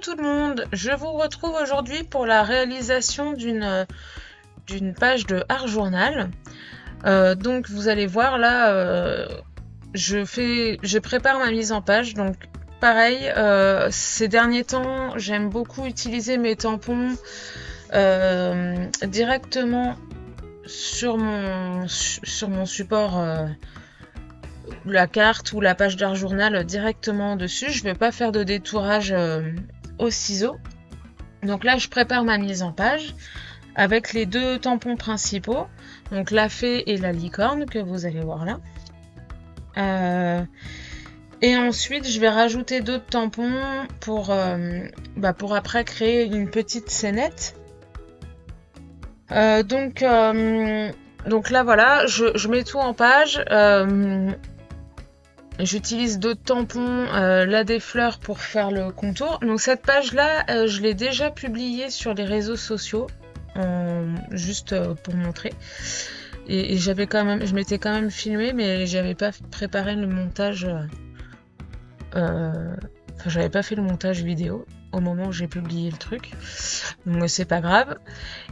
tout le monde, je vous retrouve aujourd'hui pour la réalisation d'une page de Art Journal. Donc vous allez voir là, je prépare ma mise en page. Donc pareil, ces derniers temps, j'aime beaucoup utiliser mes tampons directement sur mon support. La carte ou la page d'Art Journal directement dessus. Je ne vais pas faire de détourage au ciseau. Donc là, je prépare ma mise en page avec les deux tampons principaux. Donc la fée et la licorne que vous allez voir là. Et ensuite, je vais rajouter d'autres tampons pour après créer une petite scénette. Donc là, voilà, je mets tout en page. J'utilise d'autres tampons, là des fleurs pour faire le contour. Donc cette page-là, je l'ai déjà publiée sur les réseaux sociaux, juste pour montrer. Et je m'étais quand même filmée, mais j'avais pas préparé le montage. J'avais pas fait le montage vidéo au moment où j'ai publié le truc, donc c'est pas grave.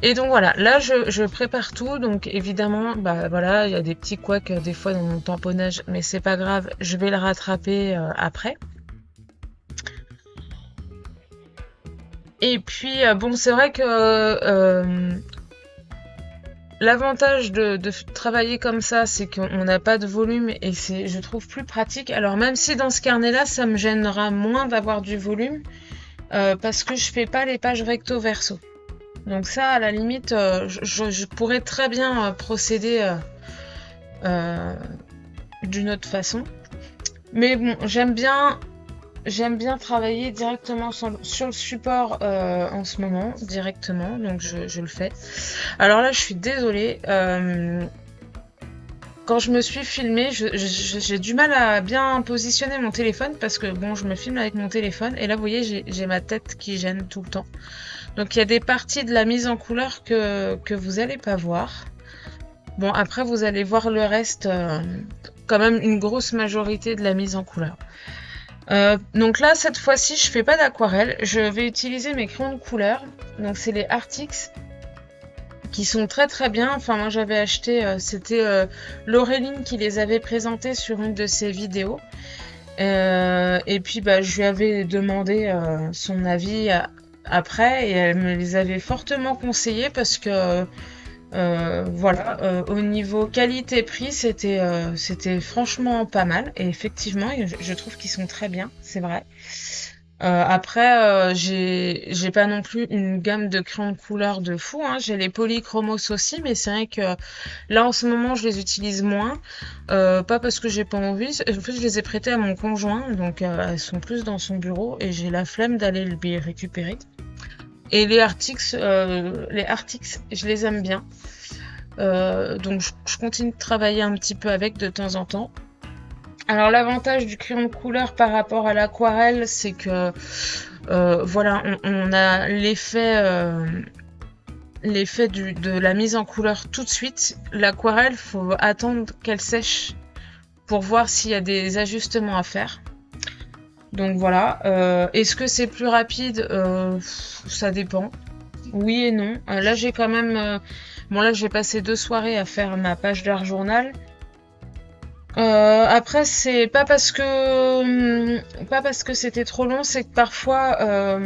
Et donc voilà, là je prépare tout, donc évidemment voilà, il y a des petits couacs des fois dans mon tamponnage, mais c'est pas grave, je vais le rattraper après. Et puis bon, c'est vrai que l'avantage de travailler comme ça, c'est qu'on n'a pas de volume et c'est, je trouve, plus pratique. Alors même si dans ce carnet-là, ça me gênera moins d'avoir du volume, parce que je fais pas les pages recto verso. Donc ça, à la limite, je pourrais très bien procéder d'une autre façon. Mais bon, j'aime bien travailler directement sur le support en ce moment, directement, donc je le fais. Alors là, je suis désolée. Quand je me suis filmée, j'ai du mal à bien positionner mon téléphone parce que bon, je me filme avec mon téléphone et là, vous voyez, j'ai ma tête qui gêne tout le temps. Donc il y a des parties de la mise en couleur que vous allez pas voir. Bon, après, vous allez voir le reste, quand même une grosse majorité de la mise en couleur. Donc là, cette fois-ci, je fais pas d'aquarelle. Je vais utiliser mes crayons de couleur. Donc c'est les Artix, qui sont très très bien. Enfin, moi j'avais acheté, c'était Laureline qui les avait présentés sur une de ses vidéos. Et puis je lui avais demandé son avis après et elle me les avait fortement conseillés parce que au niveau qualité-prix, c'était franchement pas mal. Et effectivement, je trouve qu'ils sont très bien, c'est vrai. Après, j'ai pas non plus une gamme de crayons de couleur de fou, hein. J'ai les polychromos aussi, mais c'est vrai que là en ce moment je les utilise moins. Pas parce que j'ai pas envie. En fait, je les ai prêtés à mon conjoint, donc elles sont plus dans son bureau et j'ai la flemme d'aller les récupérer. Et les Artix, je les aime bien. Donc je continue de travailler un petit peu avec de temps en temps. Alors l'avantage du crayon de couleur par rapport à l'aquarelle, c'est que voilà, on a l'effet de la mise en couleur tout de suite. L'aquarelle, faut attendre qu'elle sèche pour voir s'il y a des ajustements à faire. Donc voilà. Est-ce que c'est plus rapide? Ça dépend. Oui et non. Là j'ai quand même... Bon là j'ai passé 2 soirées à faire ma page d'Art Journal. Après c'est pas parce que c'était trop long, c'est que parfois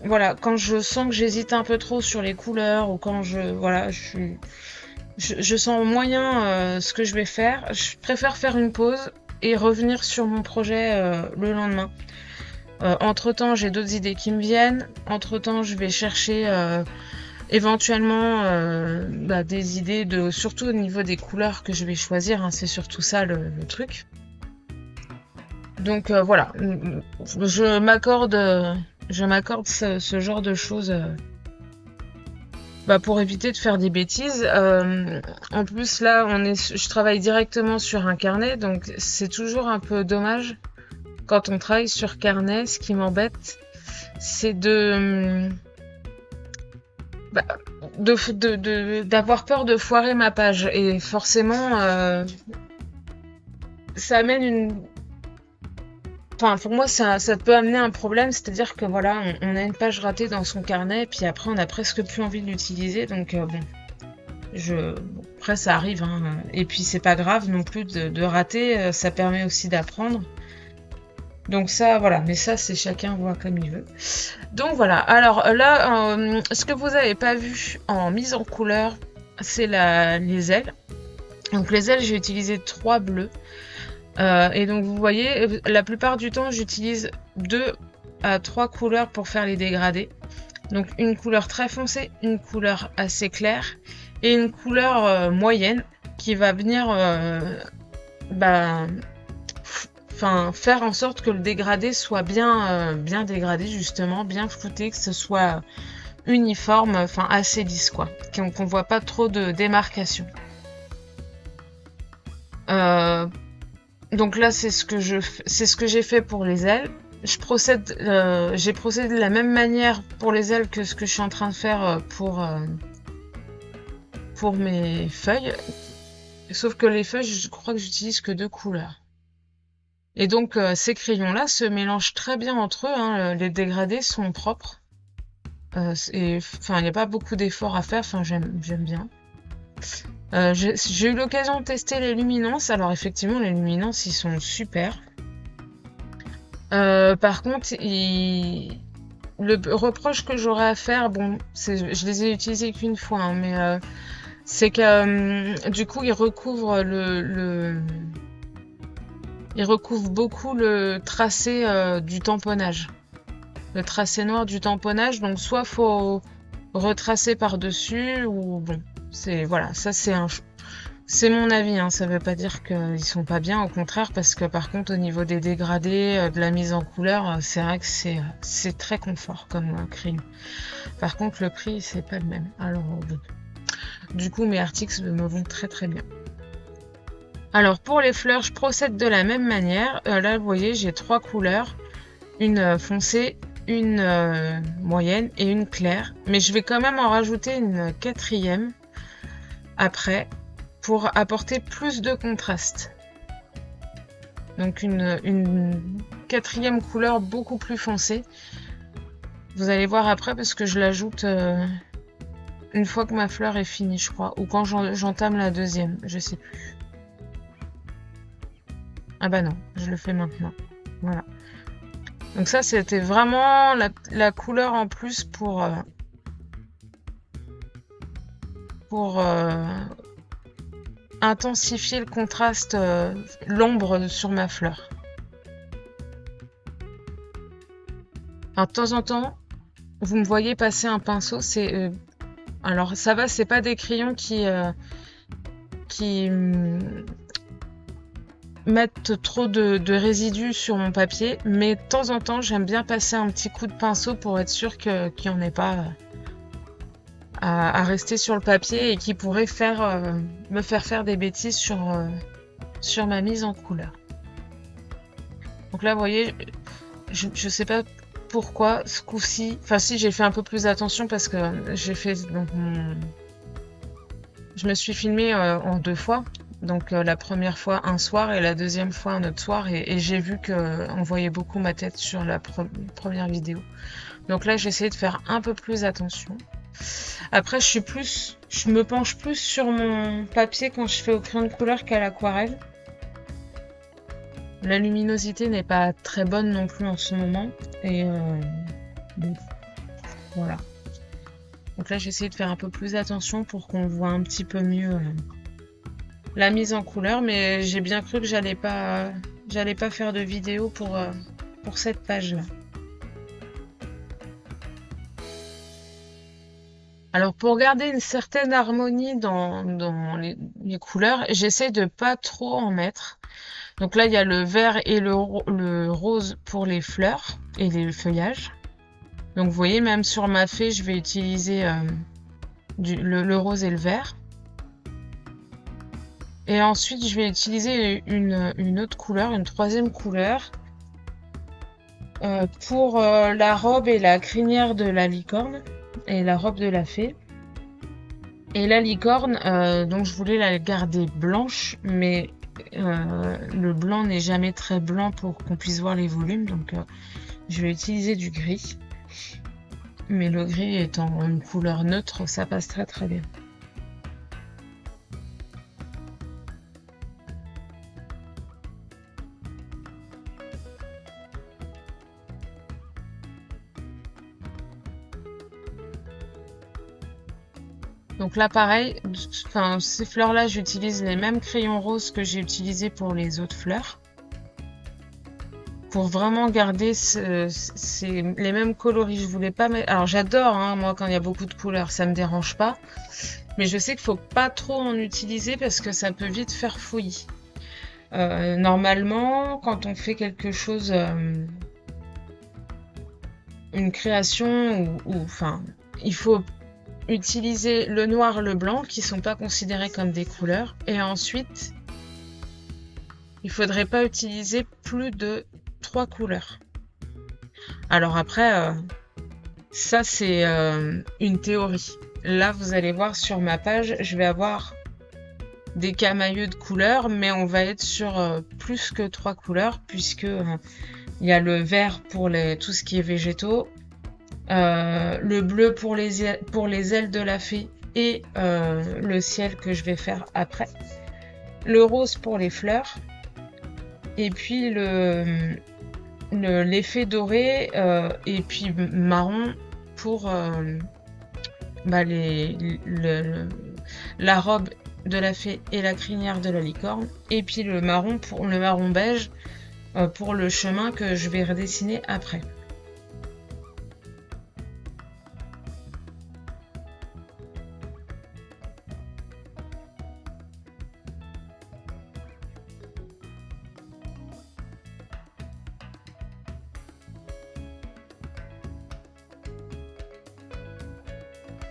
voilà, quand je sens que j'hésite un peu trop sur les couleurs ou quand je sens moyen ce que je vais faire, je préfère faire une pause et revenir sur mon projet le lendemain. Entre-temps, j'ai d'autres idées qui me viennent. Entre-temps, je vais chercher éventuellement des idées surtout au niveau des couleurs que je vais choisir, hein, c'est surtout ça le truc. Donc voilà, je m'accorde ce genre de choses pour éviter de faire des bêtises. En plus là, je travaille directement sur un carnet, donc c'est toujours un peu dommage quand on travaille sur carnet. Ce qui m'embête, c'est d'avoir peur de foirer ma page, et forcément ça amène enfin, pour moi, ça peut amener un problème, c'est-à-dire que voilà, on a une page ratée dans son carnet, puis après, on a presque plus envie de l'utiliser, donc bon, bon, après, ça arrive, hein, et puis c'est pas grave non plus de rater, ça permet aussi d'apprendre. Donc ça, voilà, mais ça, c'est chacun voit comme il veut. Donc voilà, alors là, ce que vous n'avez pas vu en mise en couleur, c'est les ailes. Donc les ailes, j'ai utilisé 3 bleus. Et donc vous voyez, la plupart du temps, j'utilise 2 à 3 couleurs pour faire les dégradés. Donc une couleur très foncée, une couleur assez claire et une couleur moyenne qui va venir faire en sorte que le dégradé soit bien dégradé, justement, bien flouté, que ce soit uniforme, enfin assez lisse, quoi, qu'on voit pas trop de démarcation. Donc là, c'est ce que j'ai fait pour les ailes. J'ai procédé de la même manière pour les ailes que ce que je suis en train de faire pour mes feuilles. Sauf que les feuilles, je crois que j'utilise que 2 couleurs. Et donc, ces crayons-là se mélangent très bien entre eux, hein. Les dégradés sont propres. Il n'y a pas beaucoup d'efforts à faire. Enfin, j'aime bien. J'ai eu l'occasion de tester les luminances. Alors, effectivement, les luminances, ils sont super. Par contre, le reproche que j'aurais à faire, bon, je les ai utilisés qu'une fois, hein, mais c'est que du coup, ils recouvrent il recouvre beaucoup le tracé du tamponnage. Le tracé noir du tamponnage, donc soit faut retracer par-dessus, ou bon, voilà, ça c'est mon avis, hein, ça veut pas dire qu'ils sont pas bien, au contraire, parce que par contre au niveau des dégradés, de la mise en couleur, c'est vrai que c'est très confort comme crayon. Par contre le prix c'est pas le même, alors bon. Du coup mes articles me vont très très bien. Alors pour les fleurs, je procède de la même manière. Là, vous voyez, j'ai 3 couleurs. Une foncée, une moyenne et une claire. Mais je vais quand même en rajouter une 4e après pour apporter plus de contraste. Donc une 4e couleur beaucoup plus foncée. Vous allez voir après parce que je l'ajoute une fois que ma fleur est finie, je crois. Ou quand j'entame la 2e, je sais plus. Ah bah non, je le fais maintenant. Voilà. Donc ça, c'était vraiment la couleur en plus pour intensifier le contraste, l'ombre sur ma fleur. Alors de temps en temps, vous me voyez passer un pinceau. Alors ça va, c'est pas des crayons qui mettre trop de résidus sur mon papier, mais de temps en temps j'aime bien passer un petit coup de pinceau pour être sûr qu'il n'y en ait pas à rester sur le papier et qui pourrait me faire faire des bêtises sur ma mise en couleur. Donc là vous voyez, je sais pas pourquoi ce coup-ci, enfin si, j'ai fait un peu plus attention parce que j'ai fait donc je me suis filmée en 2 fois. Donc la première fois un soir et la deuxième fois un autre soir, et j'ai vu qu'on voyait beaucoup ma tête sur la première vidéo. Donc là j'ai essayé de faire un peu plus attention. Après je me penche plus sur mon papier quand je fais au crayon de couleur qu'à l'aquarelle. La luminosité n'est pas très bonne non plus en ce moment, et bon, voilà. Donc là j'ai essayé de faire un peu plus attention pour qu'on voit un petit peu mieux la mise en couleur, mais j'ai bien cru que j'allais pas faire de vidéo pour cette page là. Alors pour garder une certaine harmonie dans les couleurs, j'essaie de pas trop en mettre. Donc là il y a le vert et le rose pour les fleurs et les feuillages. Donc vous voyez, même sur ma fée je vais utiliser le rose et le vert. Et ensuite, je vais utiliser une autre couleur, une 3e couleur, pour la robe et la crinière de la licorne, et la robe de la fée. Et la licorne, donc je voulais la garder blanche, mais Le blanc n'est jamais très blanc pour qu'on puisse voir les volumes, donc je vais utiliser du gris. Mais le gris étant une couleur neutre, ça passe très très bien. Donc là, pareil, enfin, ces fleurs-là, j'utilise les mêmes crayons roses que j'ai utilisés pour les autres fleurs. Pour vraiment garder les mêmes coloris. Je voulais pas mettre... Alors j'adore, hein, moi, quand il y a beaucoup de couleurs, ça me dérange pas. Mais je sais qu'il faut pas trop en utiliser parce que ça peut vite faire fouillis. Normalement, quand on fait quelque chose, une création, enfin, il faut utiliser le noir, le blanc, qui sont pas considérés comme des couleurs. Et ensuite, il faudrait pas utiliser plus de 3 couleurs. Alors après, ça c'est une théorie. Là, vous allez voir sur ma page, je vais avoir des camailleux de couleurs, mais on va être sur plus que 3 couleurs, puisque il y a le vert pour tout ce qui est végétaux, le bleu pour les ailes de la fée et le ciel que je vais faire après, le rose pour les fleurs, et puis l'effet doré, et puis marron pour la robe de la fée et la crinière de la licorne, et puis le marron beige pour le chemin que je vais redessiner après.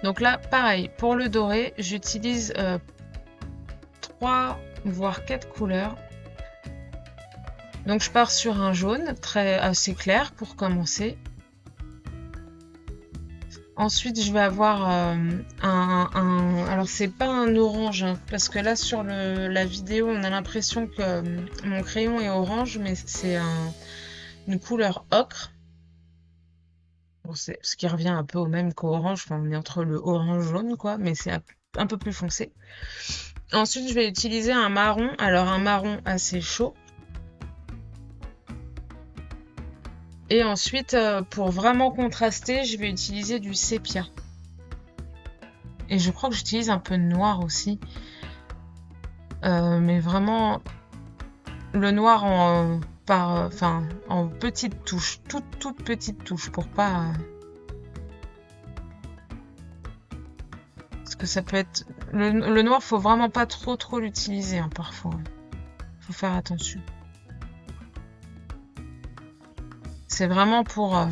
Donc là, pareil, pour le doré, j'utilise 3 voire 4 couleurs. Donc je pars sur un jaune assez clair pour commencer. Ensuite, je vais avoir alors c'est pas un orange, hein, parce que là sur la vidéo, on a l'impression que mon crayon est orange, mais c'est une couleur ocre. Bon, c'est ce qui revient un peu au même qu'orange, enfin, on est entre le orange jaune, quoi, mais c'est un peu plus foncé. Ensuite, je vais utiliser un marron, alors un marron assez chaud. Et ensuite, pour vraiment contraster, je vais utiliser du sépia. Et je crois que j'utilise un peu de noir aussi. Mais vraiment, le noir en petites touches, toutes petites touches, pour pas... Parce que ça peut être... Le noir, faut vraiment pas trop l'utiliser, hein, parfois. Faut faire attention. C'est vraiment pour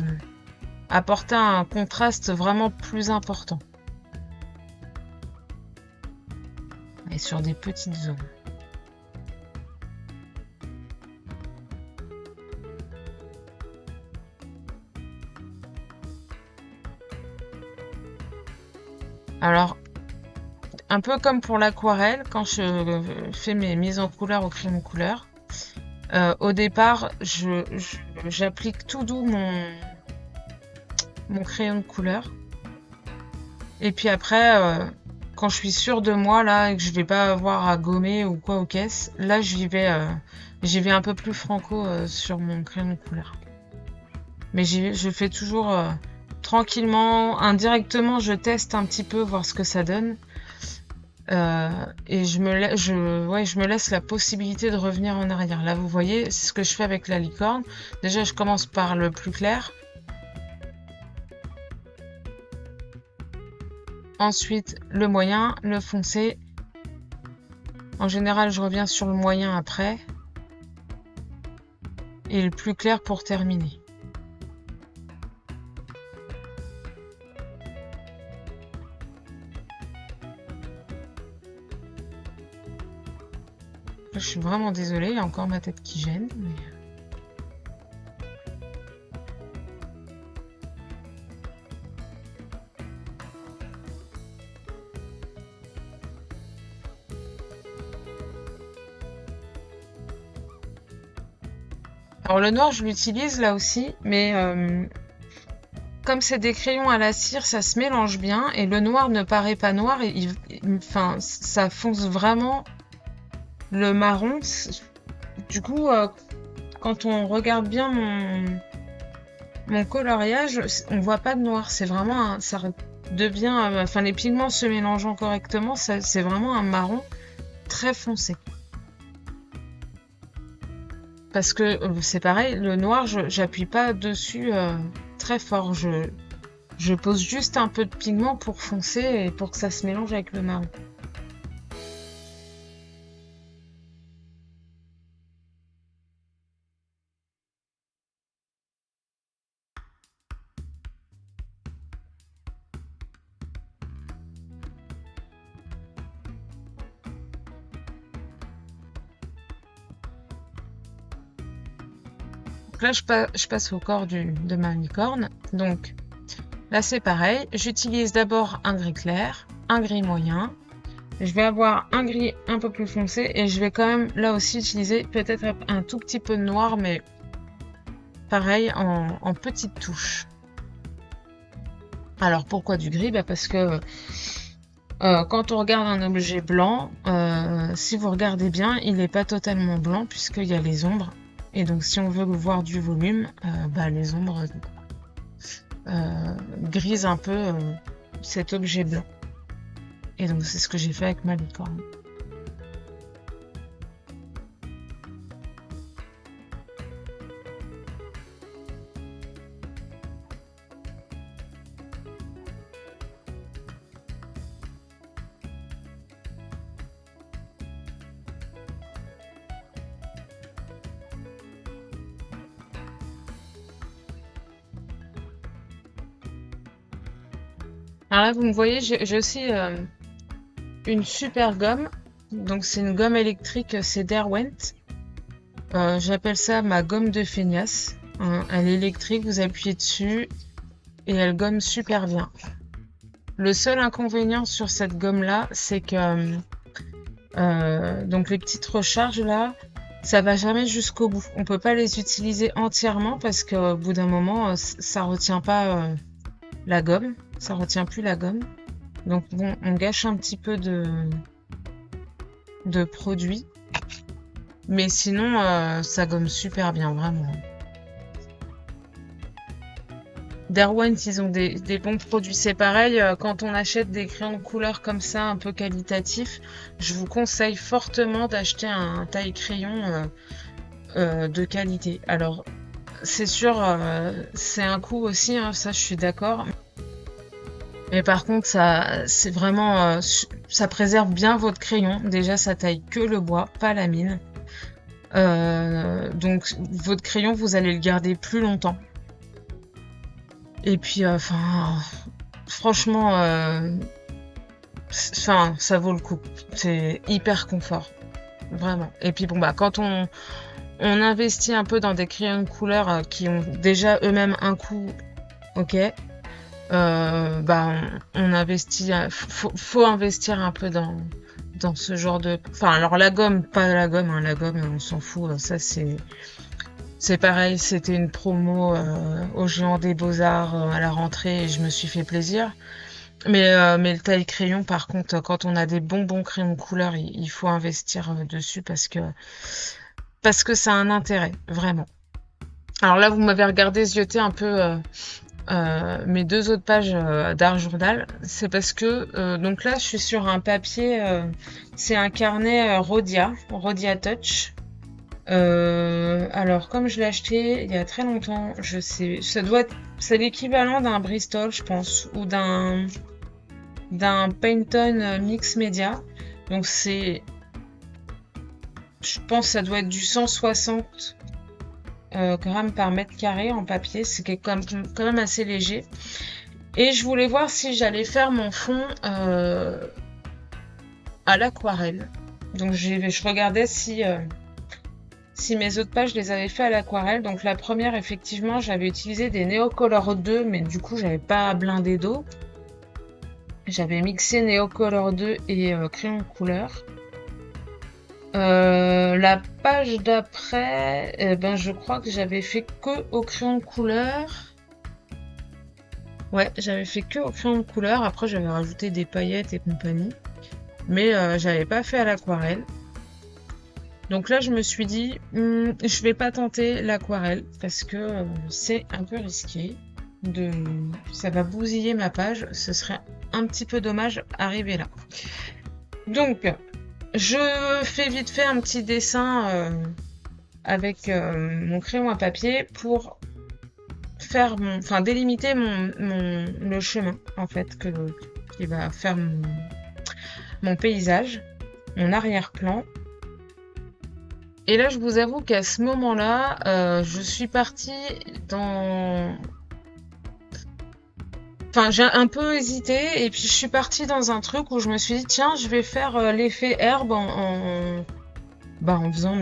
apporter un contraste vraiment plus important. Et sur des petites zones. Alors, un peu comme pour l'aquarelle, quand je fais mes mises en couleur au crayon couleur, au départ, j'applique tout doux mon crayon de couleur. Et puis après, quand je suis sûre de moi là et que je vais pas avoir à gommer ou quoi aux caisses, là j'y vais un peu plus franco sur mon crayon de couleur. Mais je fais toujours tranquillement, indirectement, je teste un petit peu, voir ce que ça donne. Et je me laisse la possibilité de revenir en arrière. Là, vous voyez, c'est ce que je fais avec la licorne. Déjà, je commence par le plus clair. Ensuite, le moyen, le foncé. En général, je reviens sur le moyen après. Et le plus clair pour terminer. Je suis vraiment désolée, il y a encore ma tête qui gêne. Mais... Alors le noir, je l'utilise là aussi, mais comme c'est des crayons à la cire, ça se mélange bien et le noir ne paraît pas noir et enfin, ça fonce vraiment le marron. Du coup, quand on regarde bien mon coloriage, on voit pas de noir. C'est vraiment ça devient, enfin les pigments se mélangeant correctement, c'est vraiment un marron très foncé. Parce que c'est pareil, le noir, j'appuie pas dessus très fort. Je pose juste un peu de pigment pour foncer et pour que ça se mélange avec le marron. Donc là, je passe au corps de ma licorne. Donc là, c'est pareil. J'utilise d'abord un gris clair, un gris moyen. Je vais avoir un gris un peu plus foncé et je vais quand même là aussi utiliser peut-être un tout petit peu de noir, mais pareil en petites touches. Alors pourquoi du gris? Parce que quand on regarde un objet blanc, si vous regardez bien, il n'est pas totalement blanc puisqu'il y a les ombres. Et donc si on veut voir du volume, les ombres grisent un peu cet objet blanc. Et donc c'est ce que j'ai fait avec ma licorne. Alors là, vous me voyez, j'ai aussi une super gomme. Donc c'est une gomme électrique, c'est Derwent. J'appelle ça ma gomme de feignasse. Elle est électrique, vous appuyez dessus et elle gomme super bien. Le seul inconvénient sur cette gomme-là, c'est que donc les petites recharges là, ça va jamais jusqu'au bout. On peut pas les utiliser entièrement parce qu'au bout d'un moment, ça retient pas la gomme, ça retient plus la gomme. Donc bon, on gâche un petit peu de produit. Mais sinon, ça gomme super bien, vraiment. Derwent, ils ont des bons produits. C'est pareil, quand on achète des crayons de couleur comme ça, un peu qualitatifs, je vous conseille fortement d'acheter un taille crayon de qualité. Alors, c'est sûr, c'est un coût aussi, hein, ça je suis d'accord. Mais par contre, c'est vraiment, ça préserve bien votre crayon. Déjà, ça taille que le bois, pas la mine. Donc votre crayon, vous allez le garder plus longtemps. Et puis, franchement, ça vaut le coup. C'est hyper confort, vraiment. Et puis bon, quand on investit un peu dans des crayons de couleur qui ont déjà eux-mêmes un coût, ok. On investit, faut investir un peu dans ce genre de. Enfin, alors la gomme, pas la gomme, hein, la gomme, on s'en fout. Ça c'est pareil. C'était une promo au Géant des Beaux-Arts à la rentrée et je me suis fait plaisir. Mais le taille crayon, par contre, quand on a des bons crayons de couleur, il faut investir dessus parce que ça a un intérêt, vraiment. Alors là, vous m'avez regardé zioter un peu mes deux autres pages d'art journal. C'est parce que donc là, je suis sur un papier. C'est un carnet Rhodia Touch. Alors, comme je l'ai acheté il y a très longtemps, je sais, c'est l'équivalent d'un Bristol, je pense, ou d'un Pantone Mix Media. Donc je pense, que ça doit être du 160 grammes par mètre carré en papier. C'est quand même assez léger. Et je voulais voir si j'allais faire mon fond à l'aquarelle. Donc je regardais si mes autres pages, je les avais fait à l'aquarelle. Donc la première, effectivement, j'avais utilisé des Neocolor 2, mais du coup, j'avais pas blindé d'eau. J'avais mixé Neocolor 2 et crayon de couleur. La page d'après, ben, je crois que j'avais fait que au crayon de couleur. Ouais, j'avais fait que au crayon de couleur. Après, j'avais rajouté des paillettes et compagnie. Mais j'avais pas fait à l'aquarelle. Donc là, je me suis dit, je vais pas tenter l'aquarelle parce que c'est un peu risqué. Ça va bousiller ma page. Ce serait un petit peu dommage arriver là. Donc, je fais vite fait un petit dessin avec mon crayon à papier pour faire enfin délimiter le chemin en fait qui va faire mon paysage, mon arrière-plan. Et là, je vous avoue qu'à ce moment-là, je suis partie dans... Enfin, j'ai un peu hésité et puis je suis partie dans un truc où je me suis dit, tiens, je vais faire l'effet herbe en faisant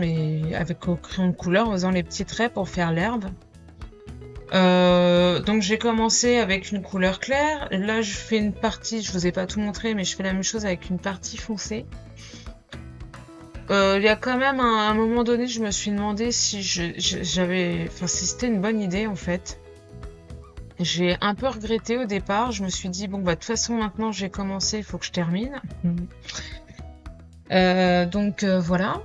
avec au crayon de couleur, en faisant les petits traits pour faire l'herbe. Donc j'ai commencé avec une couleur claire. Là, je fais une partie, je vous ai pas tout montré, mais je fais la même chose avec une partie foncée. Il y a quand même un moment donné, je me suis demandé si si c'était une bonne idée en fait. J'ai un peu regretté au départ. Je me suis dit bon bah de toute façon maintenant j'ai commencé, il faut que je termine. Donc voilà.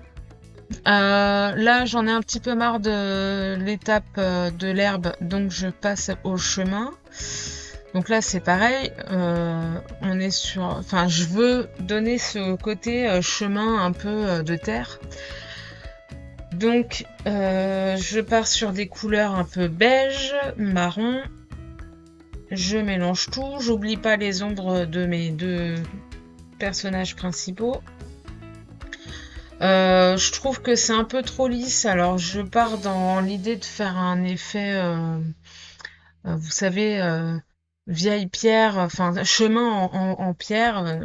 Là j'en ai un petit peu marre de l'étape de l'herbe, donc je passe au chemin. Donc là c'est pareil, on est sur, enfin je veux donner ce côté chemin un peu de terre. Donc je pars sur des couleurs un peu beige, marron. Je mélange tout, j'oublie pas les ombres de mes deux personnages principaux. Je trouve que c'est un peu trop lisse, alors je pars dans l'idée de faire un effet, vous savez, vieille pierre, enfin chemin en pierre.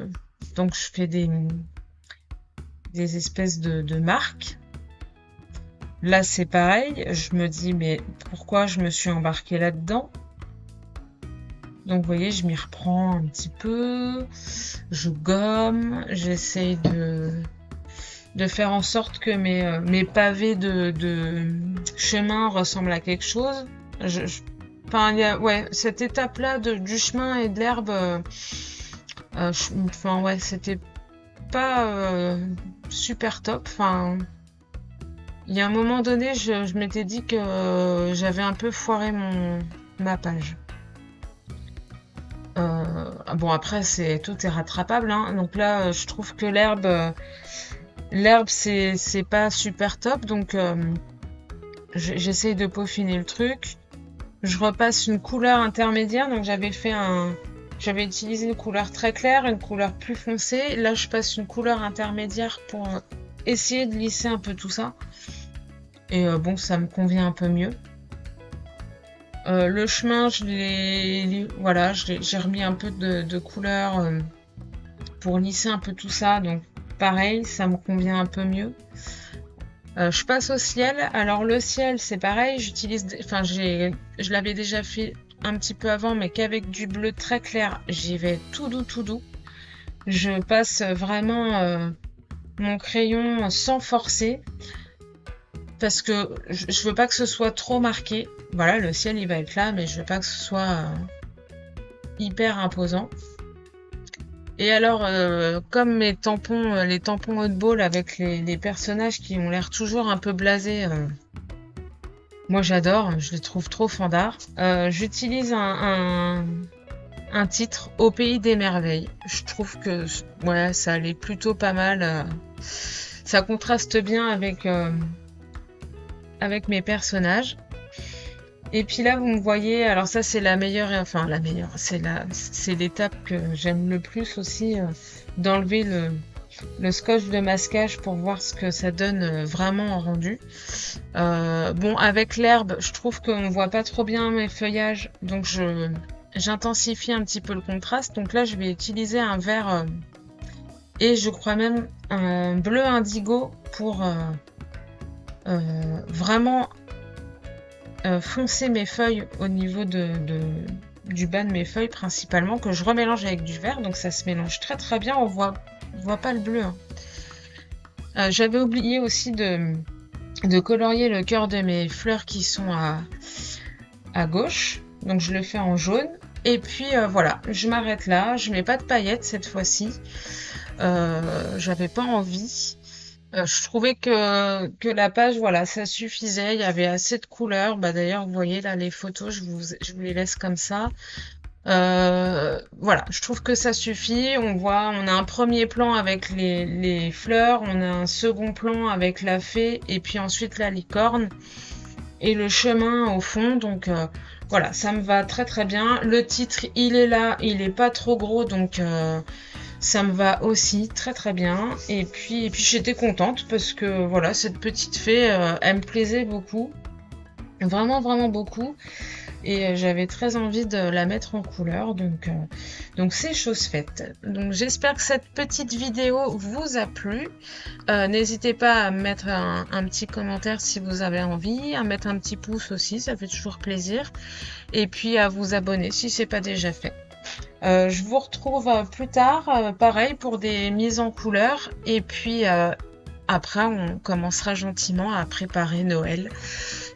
Donc je fais des espèces de marques. Là c'est pareil, je me dis mais pourquoi je me suis embarquée là-dedans? Donc vous voyez, je m'y reprends un petit peu, je gomme, j'essaye de faire en sorte que mes pavés de chemin ressemblent à quelque chose. Enfin, il y a, ouais, cette étape-là du chemin et de l'herbe, enfin, ouais, c'était pas super top. Enfin, il y a un moment donné, je m'étais dit que j'avais un peu foiré ma page. Bon, après, tout est rattrapable, hein. Donc là, je trouve que l'herbe, c'est pas super top, donc j'essaye de peaufiner le truc. Je repasse une couleur intermédiaire, donc j'avais utilisé une couleur très claire, une couleur plus foncée. Là, je passe une couleur intermédiaire pour essayer de lisser un peu tout ça. Et bon, ça me convient un peu mieux. Le chemin, voilà, j'ai remis un peu de couleur pour lisser un peu tout ça, donc pareil, ça me convient un peu mieux. Je passe au ciel. Alors le ciel, c'est pareil, je l'avais déjà fait un petit peu avant, mais qu'avec du bleu très clair, j'y vais tout doux, tout doux. Je passe vraiment mon crayon sans forcer, parce que je veux pas que ce soit trop marqué. Voilà, le ciel il va être là, mais je veux pas que ce soit hyper imposant. Et alors, comme les tampons haut de ball avec les personnages qui ont l'air toujours un peu blasés, moi j'adore, je les trouve trop fandards. J'utilise un titre, Au pays des merveilles. Je trouve que ouais, ça allait plutôt pas mal. Ça contraste bien avec mes personnages. Et puis là, vous me voyez, alors ça c'est la meilleure, c'est l'étape que j'aime le plus aussi, d'enlever le scotch de masquage pour voir ce que ça donne vraiment en rendu. Bon, avec l'herbe, je trouve qu'on voit pas trop bien mes feuillages, donc j'intensifie un petit peu le contraste. Donc là, je vais utiliser un vert et je crois même un bleu indigo pour vraiment foncer mes feuilles au niveau du bas de mes feuilles principalement, que je remélange avec du vert, donc ça se mélange très très bien. On voit pas le bleu, hein. J'avais oublié aussi de colorier le cœur de mes fleurs qui sont à gauche. Donc je le fais en jaune. Et puis voilà, je m'arrête là. Je mets pas de paillettes cette fois-ci. J'avais pas envie. Je trouvais que la page, voilà, ça suffisait. Il y avait assez de couleurs. Bah, d'ailleurs, vous voyez là les photos, je vous les laisse comme ça. Voilà, je trouve que ça suffit. On a un premier plan avec les fleurs, on a un second plan avec la fée et puis ensuite la licorne et le chemin au fond. Donc voilà, ça me va très très bien. Le titre, il est là, il est pas trop gros, donc ça me va aussi très très bien. Et puis j'étais contente parce que voilà, cette petite fée, elle me plaisait beaucoup. Vraiment, vraiment beaucoup. Et j'avais très envie de la mettre en couleur, donc c'est chose faite. Donc j'espère que cette petite vidéo vous a plu. N'hésitez pas à mettre un petit commentaire si vous avez envie, à mettre un petit pouce aussi, ça fait toujours plaisir. Et puis à vous abonner si c'est pas déjà fait. Je vous retrouve plus tard, pareil pour des mises en couleur. Et puis après, on commencera gentiment à préparer Noël.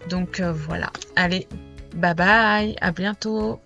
Donc voilà. Allez, bye bye, à bientôt.